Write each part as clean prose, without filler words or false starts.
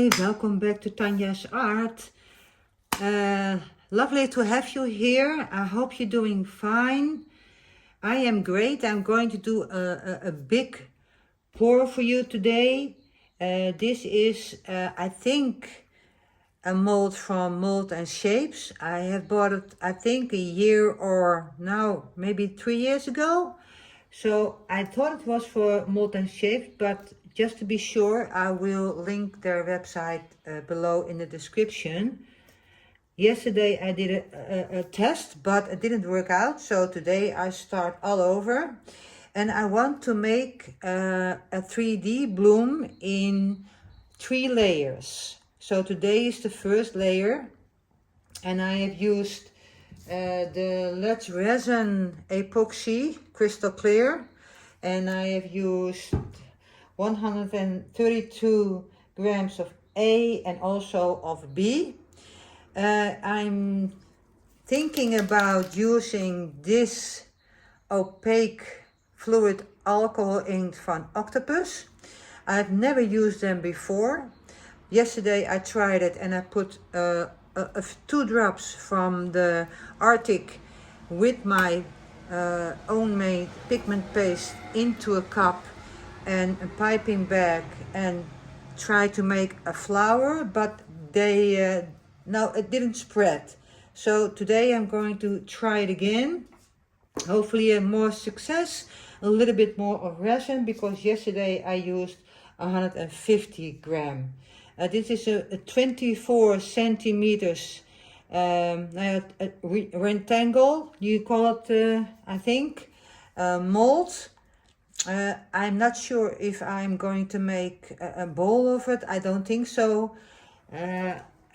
Hi, welcome back to Tanja's Art. Lovely to have you here. I hope you're doing fine. I am great. I'm going to do a big pour for you today. This is, I think, a mold from Mold and Shapes. I have bought it, I think, a year or now maybe 3 years ago. So I thought it was for Mold and Shapes, but just to be sure, I will link their website below in the description. Yesterday I did a test, but it didn't work out. So today I start all over. And I want to make a 3D bloom in 3 layers. So today is the first layer. And I have used the resin epoxy crystal clear, and I have used 132 grams of A and also of B. I'm thinking about using this opaque fluid alcohol ink from Octopus. I've never used them before. Yesterday I tried it and I put 2 drops from the Arctic with my own made pigment paste into a cup and a piping bag and try to make a flower, but no, it didn't spread. So today I'm going to try it again. Hopefully more success, a little bit more of resin, because yesterday I used 150 gram. This is a 24 centimeters rectangle, you call it, I think, mold. I'm not sure if I'm going to make a bowl of it. I don't think so.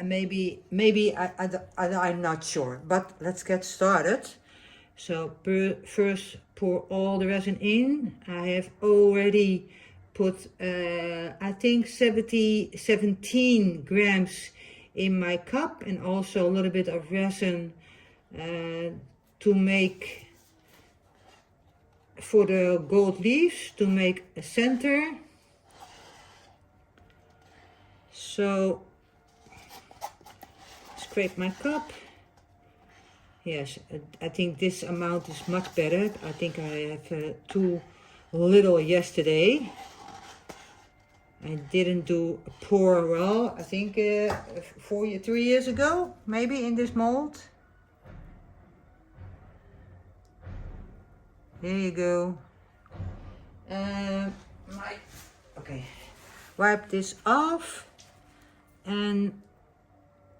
Maybe I'm not sure, but let's get started. So first pour all the resin in. I have already put I think 17 grams in my cup, and also a little bit of resin to make for the gold leaves, to make a center. So scrape my cup. Yes, I think this amount is much better. I think I have too little yesterday. I didn't do a pour well, I think 3 years ago, maybe, in this mold. There you go. Okay, wipe this off, and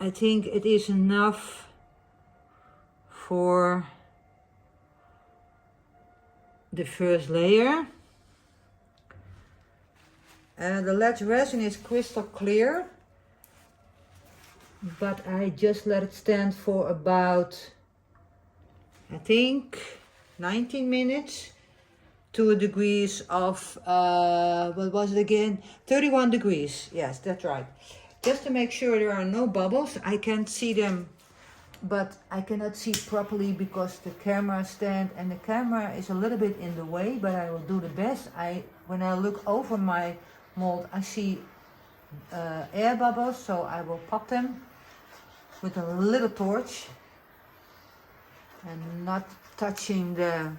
I think it is enough for the first layer. The lead resin is crystal clear, but I just let it stand for about, I think, 19 minutes to a degrees of, what was it again? 31 degrees. Yes, that's right. Just to make sure there are no bubbles. I can see them, but I cannot see properly because the camera stand and the camera is a little bit in the way, but I will do the best. When I look over my mold, I see air bubbles, so I will pop them with a little torch and not touching the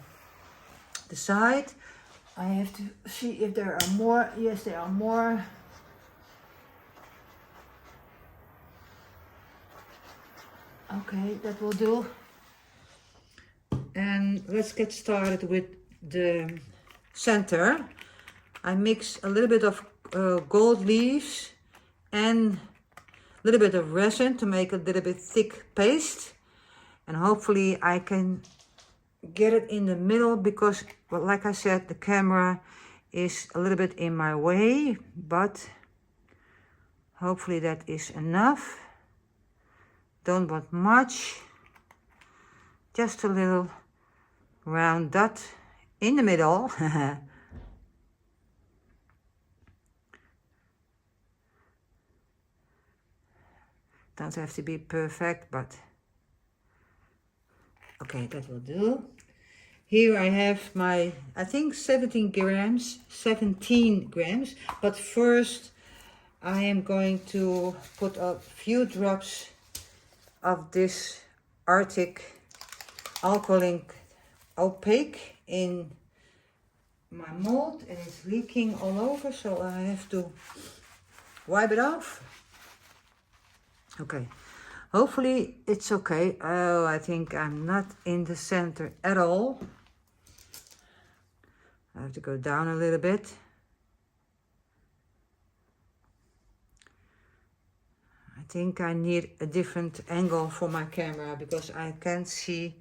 side. I have to see if there are more. Yes, there are more. Okay, that will do. And let's get started with the center. I mix a little bit of gold leaves and a little bit of resin to make a little bit thick paste. And hopefully I can get it in the middle, because, well, like I said, the camera is a little bit in my way, but hopefully that is enough. Don't want much, just a little round dot in the middle. Don't have to be perfect, but okay, that will do. Here I have my, I think 17 grams, but first I am going to put a few drops of this Arctic alkaline opac in my mold, and it's leaking all over, so I have to wipe it off. Okay, hopefully it's okay. Oh, I think I'm not in the center at all. I have to go down a little bit. I think I need a different angle for my camera because I can't see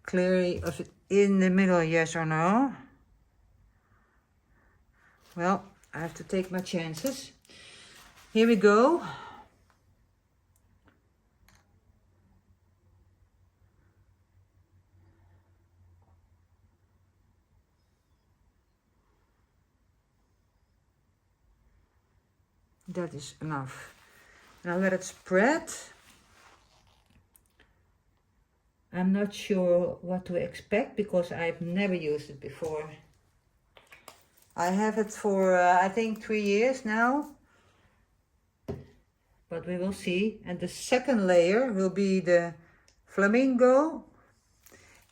clearly if it's in the middle, yes or no. Well, I have to take my chances. Here we go. That is enough. Now let it spread. I'm not sure what to expect because I've never used it before. I have it for I think 3 years now, but we will see. And the second layer will be the flamingo,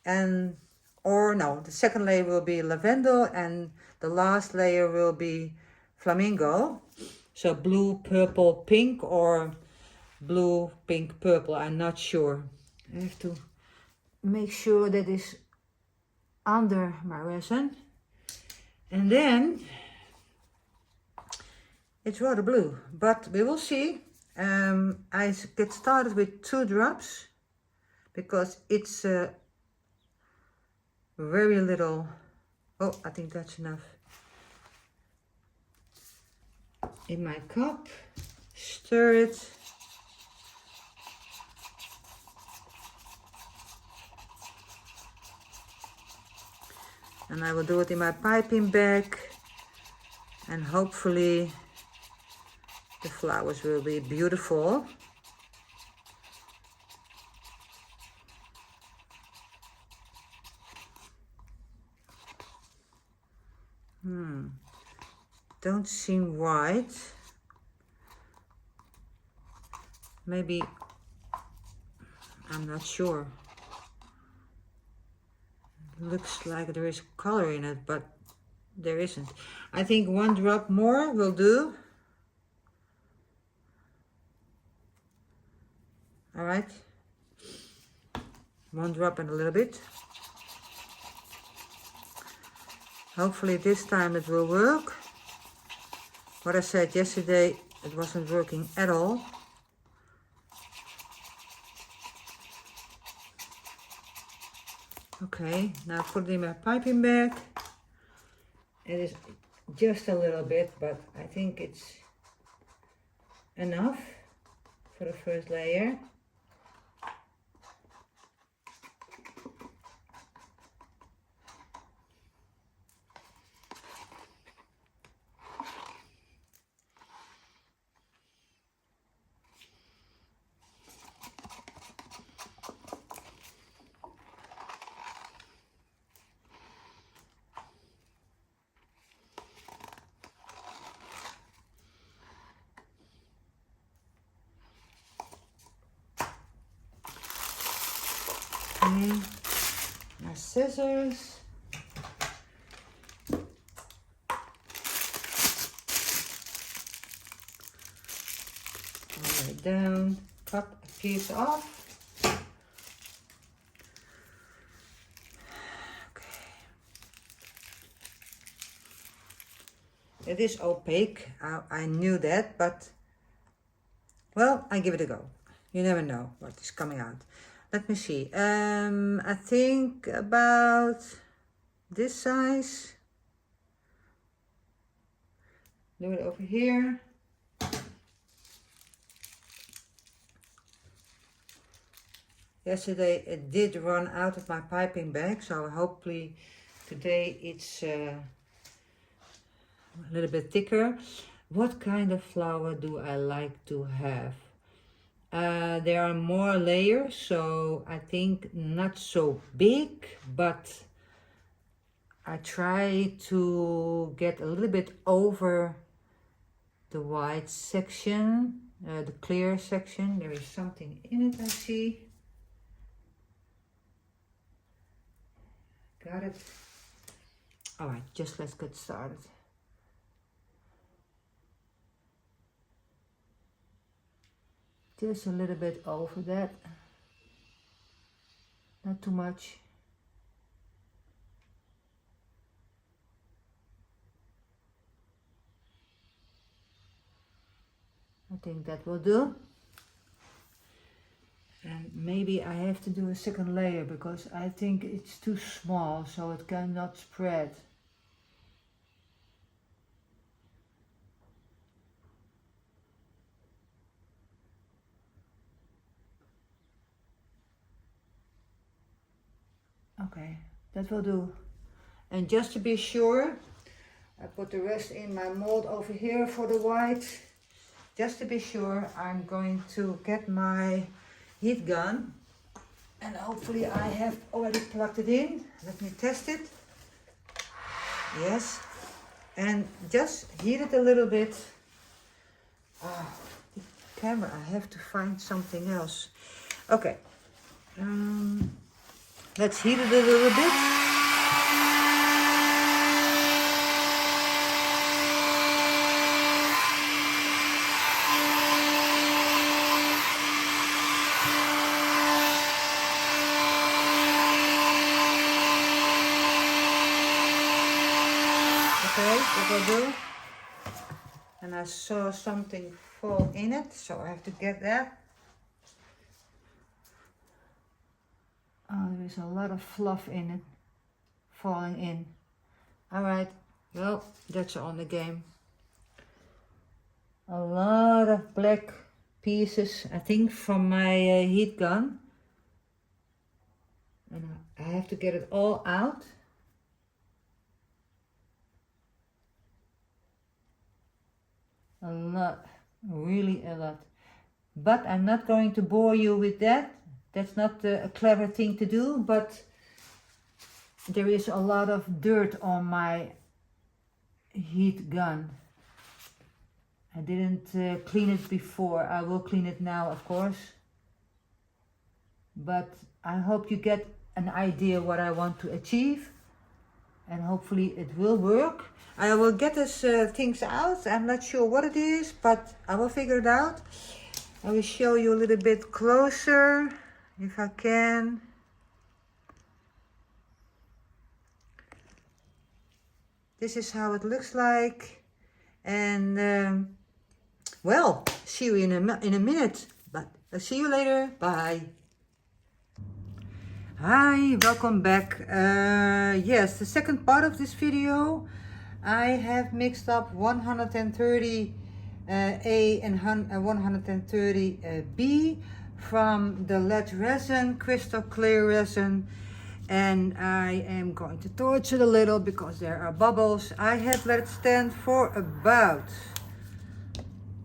and the second layer will be lavender, and the last layer will be flamingo. So blue, purple, pink, or blue, pink, purple, I'm not sure. I have to make sure that is under my resin. And then it's rather blue, but we will see. I get started with 2 drops because it's very little. Oh, I think that's enough. In my cup, stir it. And I will do it in my piping bag, and hopefully the flowers will be beautiful. Don't seem right. Maybe, I'm not sure. Looks like there is color in it, but there isn't. I think 1 drop more will do. All right, 1 drop and a little bit. Hopefully this time it will work. What I said yesterday, it wasn't working at all. Okay, now put it in my piping bag. It is just a little bit, but I think it's enough for the first layer. Okay, my scissors. All the way down, cut a piece off. Okay. It is opaque, I knew that, but well, I give it a go. You never know what is coming out. Let me see. I think about this size. Do it over here. Yesterday it did run out of my piping bag, so hopefully today it's a little bit thicker. What kind of flower do I like to have? There are more layers, so I think not so big, but I try to get a little bit over the white section, the clear section. There is something in it, I see. Got it. All right, just let's get started. Just a little bit over that. Not too much. I think that will do. And maybe I have to do a second layer because I think it's too small, so it cannot spread. Okay, that will do. And just to be sure, I put the rest in my mold over here for the white. Just to be sure, I'm going to get my heat gun, and hopefully I have already plugged it in. Let me test it. Yes, and just heat it a little bit. The camera, I have to find something else. Okay, let's heat it a little bit. Okay, that will do. And I saw something fall in it, so I have to get that. Oh, there is a lot of fluff in it, falling in. All right, well, that's on the game. A lot of black pieces, I think, from my heat gun. And I have to get it all out. A lot, really a lot. But I'm not going to bore you with that. That's not a clever thing to do, but there is a lot of dirt on my heat gun. I didn't clean it before. I will clean it now, of course. But I hope you get an idea what I want to achieve. And hopefully it will work. I will get these things out. I'm not sure what it is, but I will figure it out. I will show you a little bit closer, if I can. This is how it looks like. And, well, see you in a minute. But I'll see you later. Bye. Hi, welcome back. Yes, the second part of this video, I have mixed up 130 A and 130 B from the lead resin, crystal clear resin, and I am going to torch it a little because there are bubbles. I have let it stand for about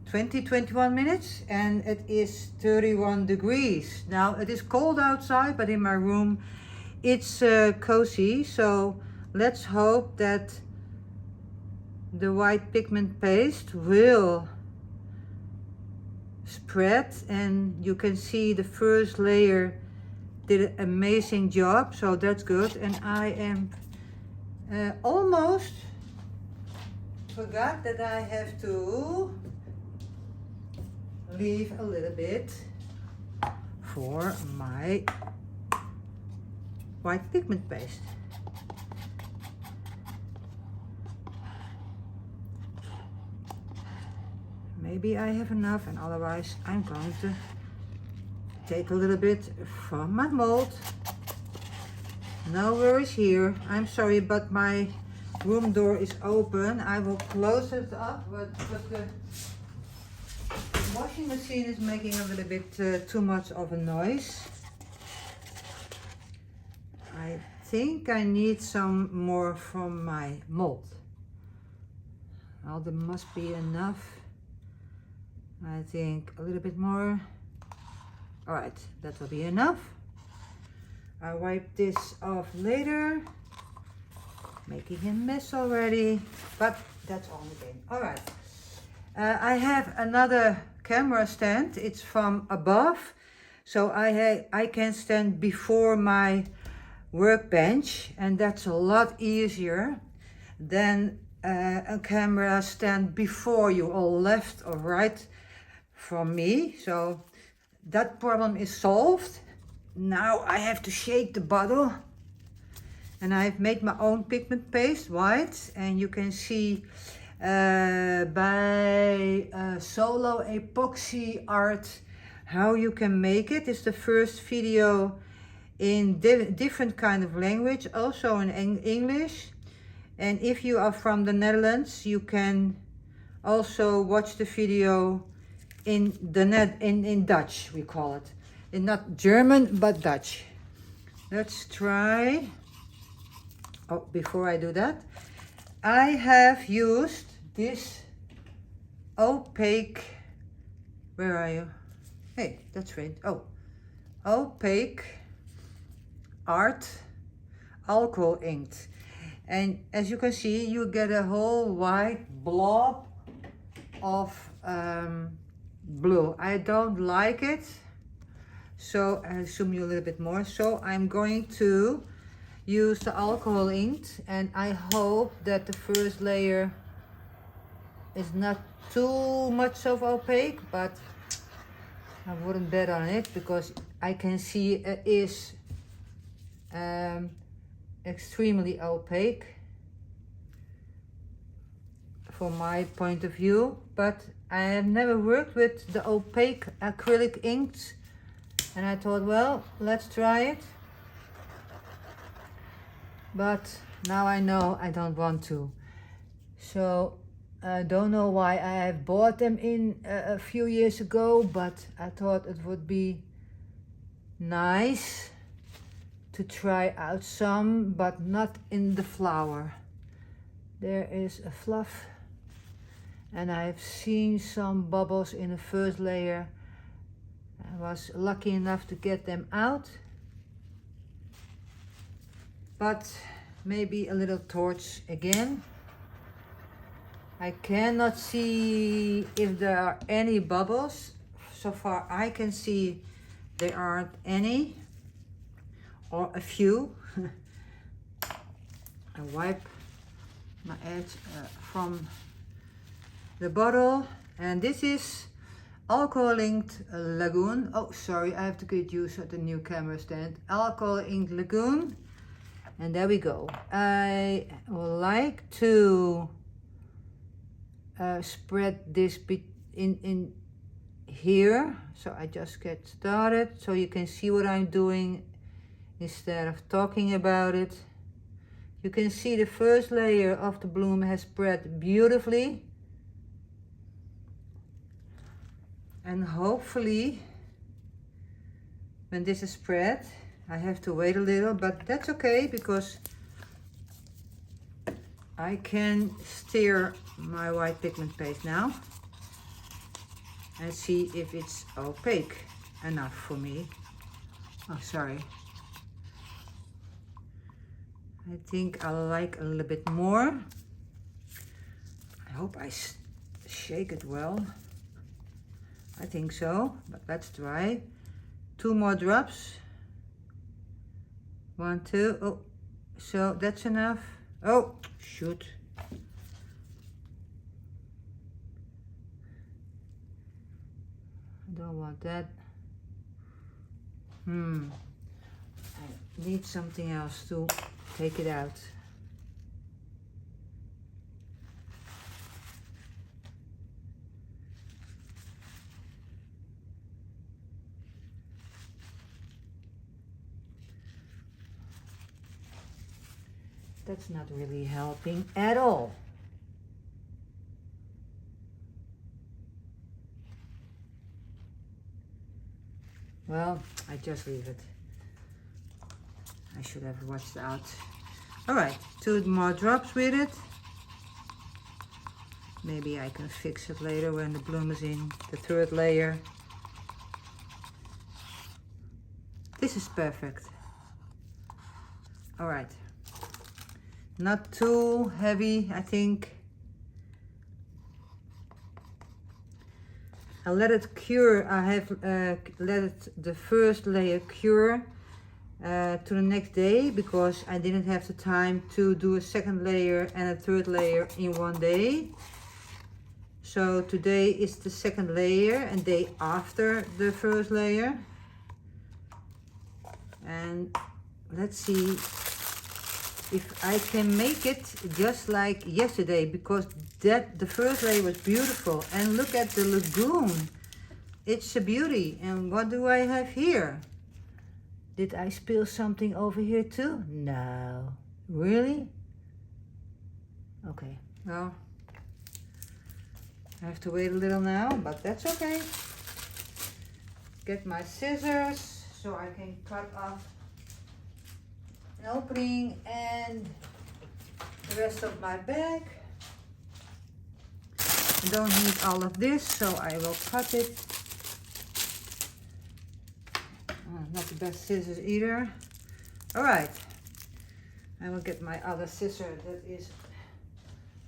21 minutes, and it is 31 degrees. Now it is cold outside, but in my room it's cozy, so let's hope that the white pigment paste will spread, and you can see the first layer did an amazing job, so that's good. And I am almost forgot that I have to leave a little bit for my white pigment paste. Maybe I have enough, and otherwise I'm going to take a little bit from my mold. No worries here. I'm sorry, but my room door is open. I will close it up, but the washing machine is making a little bit too much of a noise. I think I need some more from my mold. Well, there must be enough. I think a little bit more. All right, that will be enough. I'll wipe this off later. Making a mess already, but that's all the game. All right. I have another camera stand. It's from above, so I can stand before my workbench, and that's a lot easier than a camera stand before you, or left or right from me. So that problem is solved. Now I have to shake the bottle, and I've made my own pigment paste, white, and you can see by Solo Epoxy Art how you can make it. It's the first video in different kind of language, also in English. And if you are from the Netherlands, you can also watch the video in in Dutch, we call it. In not German, but Dutch. Let's try. Oh, before I do that, I have used this opaque, where are you? Hey, that's right. Oh, opac art alcohol inkt. And as you can see, you get a whole white blob of blue. I don't like it, so I'll zoom you a little bit more. So I'm going to use the alcohol inkt, and I hope that the first layer is not too much of opaque, but I wouldn't bet on it because I can see it is extremely opaque from my point of view. But I have never worked with the opaque acrylic inks, and I thought, well, let's try it. But now I know I don't want to. So I don't know why I have bought them in a few years ago, but I thought it would be nice to try out some, but not in the flower. There is a fluff, and I've seen some bubbles in the first layer. I was lucky enough to get them out. But maybe a little torch again. I cannot see if there are any bubbles. So far I can see there aren't any, or a few. I wipe my edge from the bottle, and this is alcohol inkt lagoon. Oh, sorry, I have to get used to the new camera stand. Alcohol inkt lagoon. And there we go. I would like to spread this bit in here. So I just get started so you can see what I'm doing instead of talking about it. You can see the first layer of the bloom has spread beautifully. And hopefully when this is spread, I have to wait a little, but that's okay because I can stir my white pigment paste now and see if it's opaque enough for me. Oh, sorry. I think I like a little bit more. I hope I shake it well. I think so, but let's try. 2 more drops. 1, 2, oh, so that's enough. Oh, shoot. I don't want that. I need something else to take it out. That's not really helping at all. Well, I just leave it. I should have watched out. All right, 2 more drops with it. Maybe I can fix it later when the bloom is in the 3rd layer. This is perfect. All right. Not too heavy, I think. I let it cure. I have let it, the first layer cure to the next day, because I didn't have the time to do a second layer and a third layer in one day. So today is the second layer and day after the first layer. And let's see if I can make it just like yesterday, because the first layer was beautiful. And look at the lagoon. It's a beauty. And what do I have here? Did I spill something over here too? No. Really? Okay, well, I have to wait a little now, but that's okay. Get my scissors so I can cut off an opening and the rest of my bag. I don't need all of this, so I will cut it. Not the best scissors either. All right, I will get my other scissor that is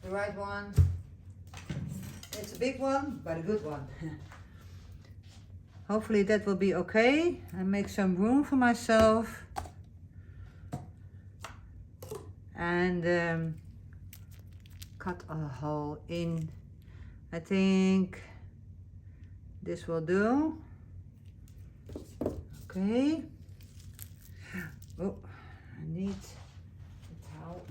the right one. It's a big one, but a good one. Hopefully that will be okay. I make some room for myself. And cut a hole in. I think this will do. Okay. Oh, I need a towel.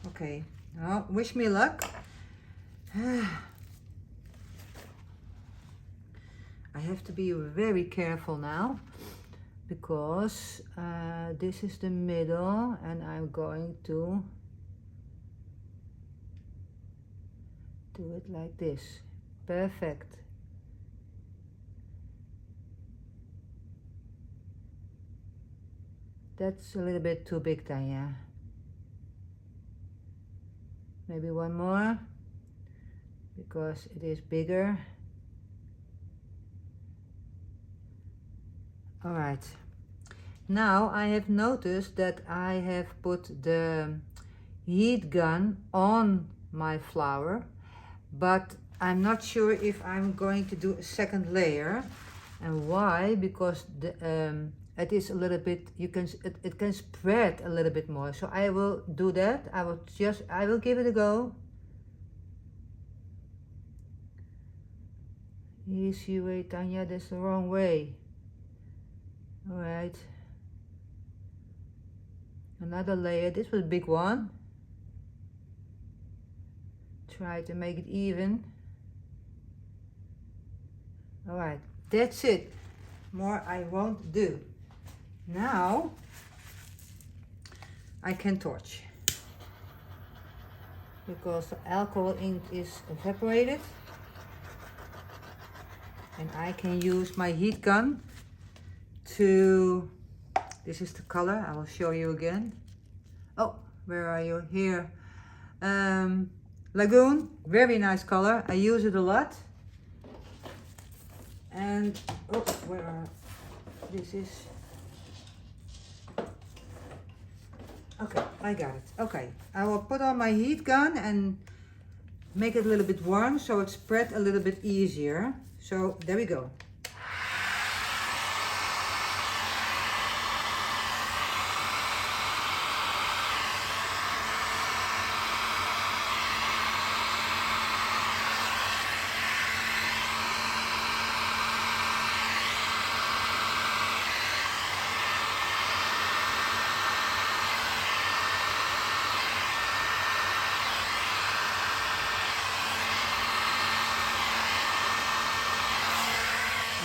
Okay, now wish me luck. I have to be very careful now, because this is the middle and I'm going to do it like this. Perfect. That's a little bit too big, Tanja. Maybe one more, because it is bigger. All right. Now I have noticed that I have put the heat gun on my flower, but I'm not sure if I'm going to do a second layer. And why? Because the it is a little bit, it can spread a little bit more. So I will do that. I will give it a go. Easy way, Tanja, that's the wrong way. All right. Another layer. This was a big one. Try to make it even. All right, that's it. More I won't do. Now I can torch, because the alcohol ink is evaporated, and I can use my heat gun to, this is the color, I will show you again. Oh, where are you? Here. Lagoon, very nice color. I use it a lot. And oh, where are, this is, okay, I got it. Okay, I will put on my heat gun and make it a little bit warm so it spread a little bit easier. So there we go.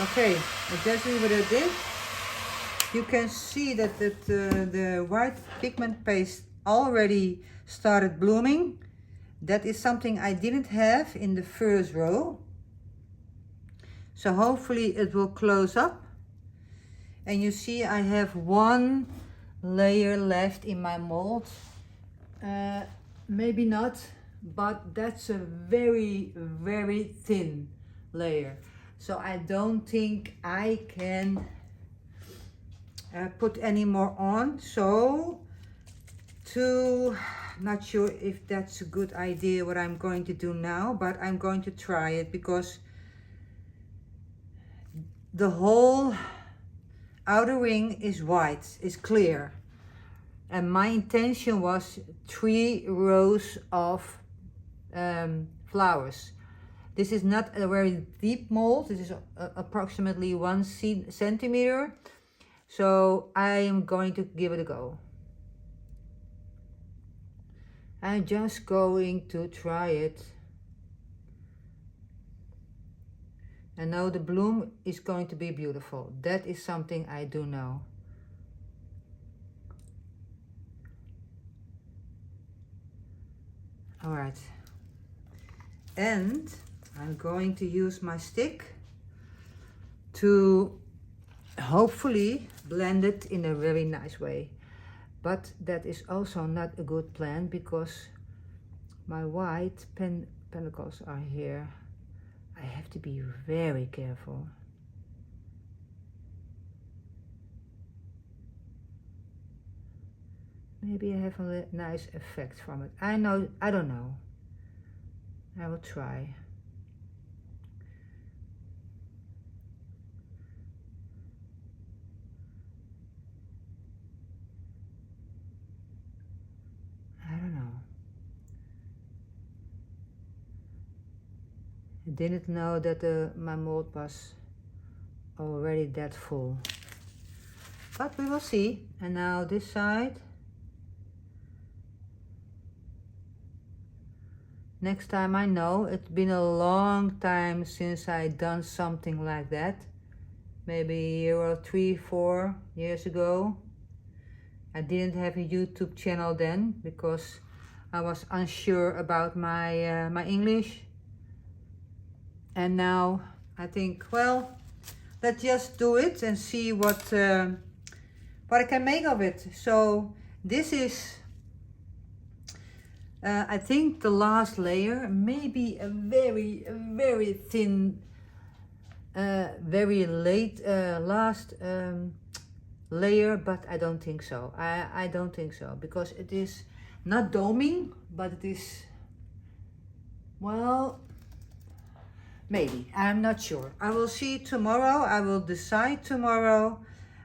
Okay, exactly what I did. You can see that the white pigment paste already started blooming. That is something I didn't have in the first row. So hopefully it will close up. And you see I have one layer left in my mold. Maybe not, but that's a very, very thin layer. So I don't think I can put any more on. So to not sure if that's a good idea what I'm going to do now, but I'm going to try it because the whole outer ring is white, is clear. And my intention was 3 rows of flowers. This is not a very deep mold. This is approximately 1 centimeter. So I am going to give it a go. I'm just going to try it. I know the bloom is going to be beautiful. That is something I do know. All right. And I'm going to use my stick to hopefully blend it in a very nice way. But that is also not a good plan because my white pentacles are here. I have to be very careful. Maybe I have a nice effect from it. I don't know. I will try. I don't know. I didn't know that my mold was already that full. But we will see. And now this side. Next time I know, it's been a long time since I done something like that. Maybe a year or 3, 4 years ago. I didn't have a YouTube channel then because I was unsure about my my English. And now I think, well, let's just do it and see what I can make of it. So this is I think the last layer, maybe a very thin, very late last layer, but I don't think so. I don't think so because it is not doming, but it is, well, maybe. I'm not sure. I will see tomorrow. I will decide tomorrow.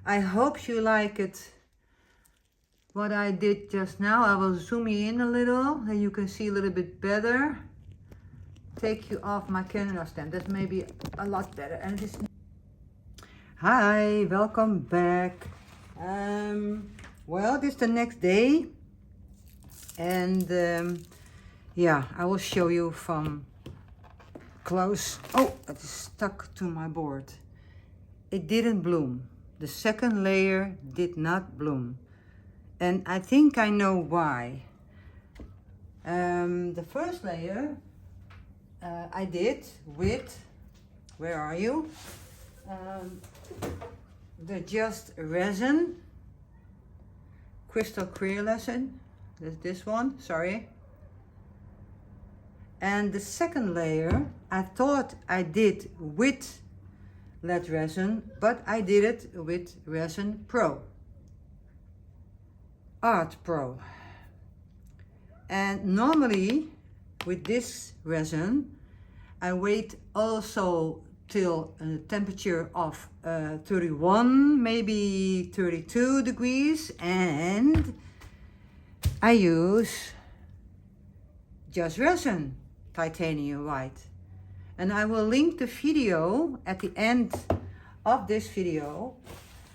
I hope you like it. What I did just now, I will zoom you in a little, and you can see a little bit better. Take you off my camera stand. That may be a lot better. And this. Hi, welcome back. Well, this is the next day, and yeah, I will show you from close. Oh, it is stuck to my board. It didn't bloom. The second layer did not bloom. And I think I know why. The first layer I did with, where are you? The Just resin, crystal clear resin. That's this one, sorry. And the second layer I thought I did with lead resin, but I did it with Resin Pro. Art Pro. And normally with this resin I wait also till a temperature of 31, maybe 32 degrees, and I use Just resin titanium white. And I will link the video at the end of this video,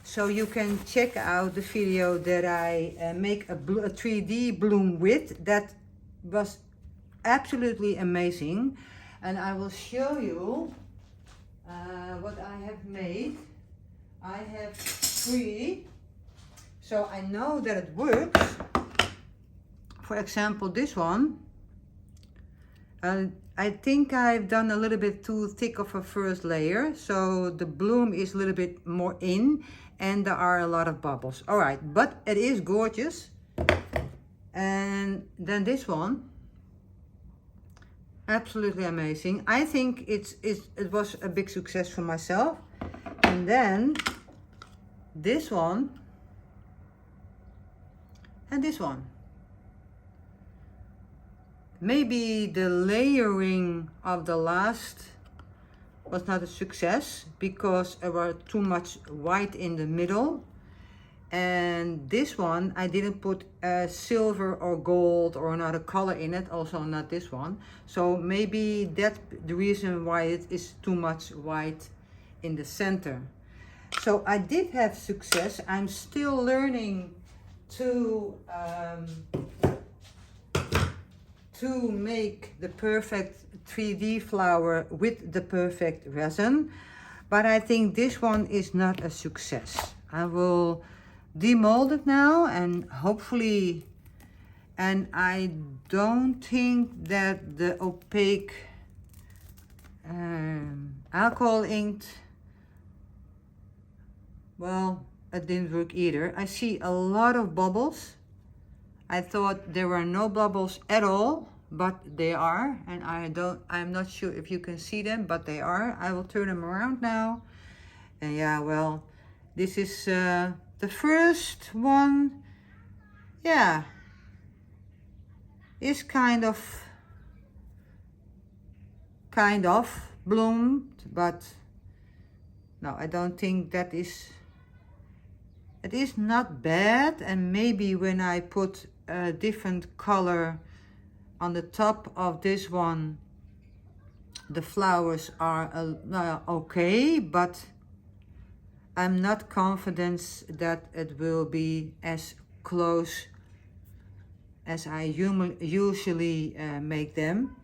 so you can check out the video that I make a 3D bloom with. That was absolutely amazing. And I will show you what I have made. I have 3, so I know that it works. For example, this one. I think I've done a little bit too thick of a first layer, so the bloom is a little bit more in, and there are a lot of bubbles. All right, but it is gorgeous. And then this one, absolutely amazing. I think it was a big success for myself. And then this one and this one. maybe the layering of the last was not a success because there was too much white in the middle. And this one, I didn't put silver or gold or another color in it, also not this one. So maybe that's the reason why it is too much white in the center. So I did have success. I'm still learning to make the perfect 3D flower with the perfect resin. But I think this one is not a success. I will demold it now and hopefully, and I don't think that the opaque alcohol inked, well, it didn't work either. I see a lot of bubbles. I thought there were no bubbles at all, but they are, and I'm not sure if you can see them, but they are. I will turn them around now. And yeah, well, this is the first one. Yeah, is kind of bloomed, but no, I don't think that is, it is not bad. And maybe when I put a different color on the top of this one, the flowers are okay, but I'm not confident that it will be as close as I usually make them.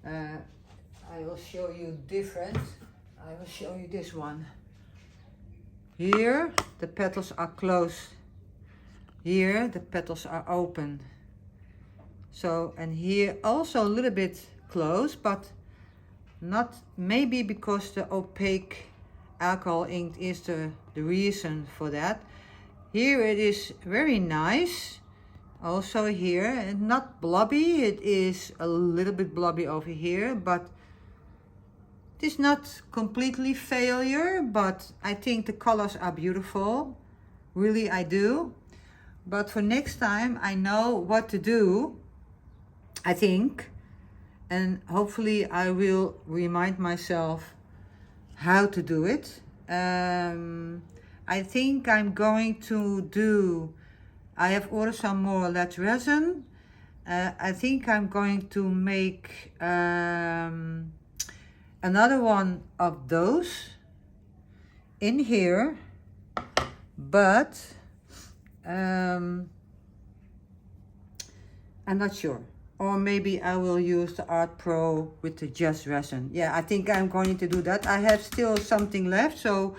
I will show you different. I will show you this one. Here the petals are closed. Here the petals are open. So, and here also a little bit closed, but not, maybe because the opaque alcohol ink is the reason for that. Here it is very nice. Also here, and not blobby. It is a little bit blobby over here, but it is not completely failure, but I think the colors are beautiful. Really, I do. But for next time, I know what to do, I think. And hopefully I will remind myself how to do it. I think I'm going to do, I have ordered some more lead resin. I think I'm going to make another one of those in here, but I'm not sure. Or maybe I will use the Art Pro with the Just resin. Yeah, I think I'm going to do that. I have still something left, so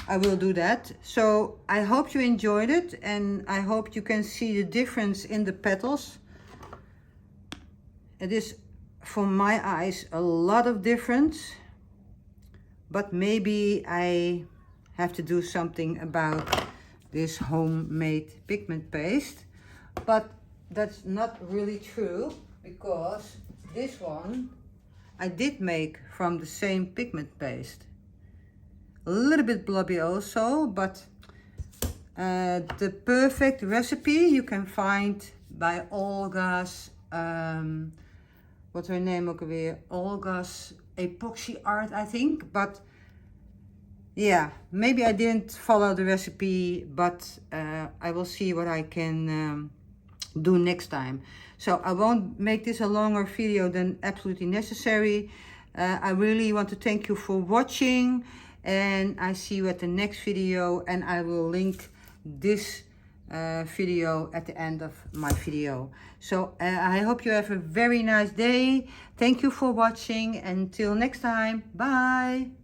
I will do that. So I hope you enjoyed it, and I hope you can see the difference in the petals. It is, for my eyes, a lot of difference, but maybe I have to do something about this homemade pigment paste. But that's not really true, because this one I did make from the same pigment paste. A little bit blobby also, but the perfect recipe you can find by Olga's, what's her name ook alweer? Olga's epoxy art, I think. But yeah, maybe I didn't follow the recipe, but I will see what I can do next time. So I won't make this a longer video than absolutely necessary. I really want to thank you for watching, and I see you at the next video, and I will link this video at the end of my video. So I hope you have a very nice day. Thank you for watching. Until next time, bye.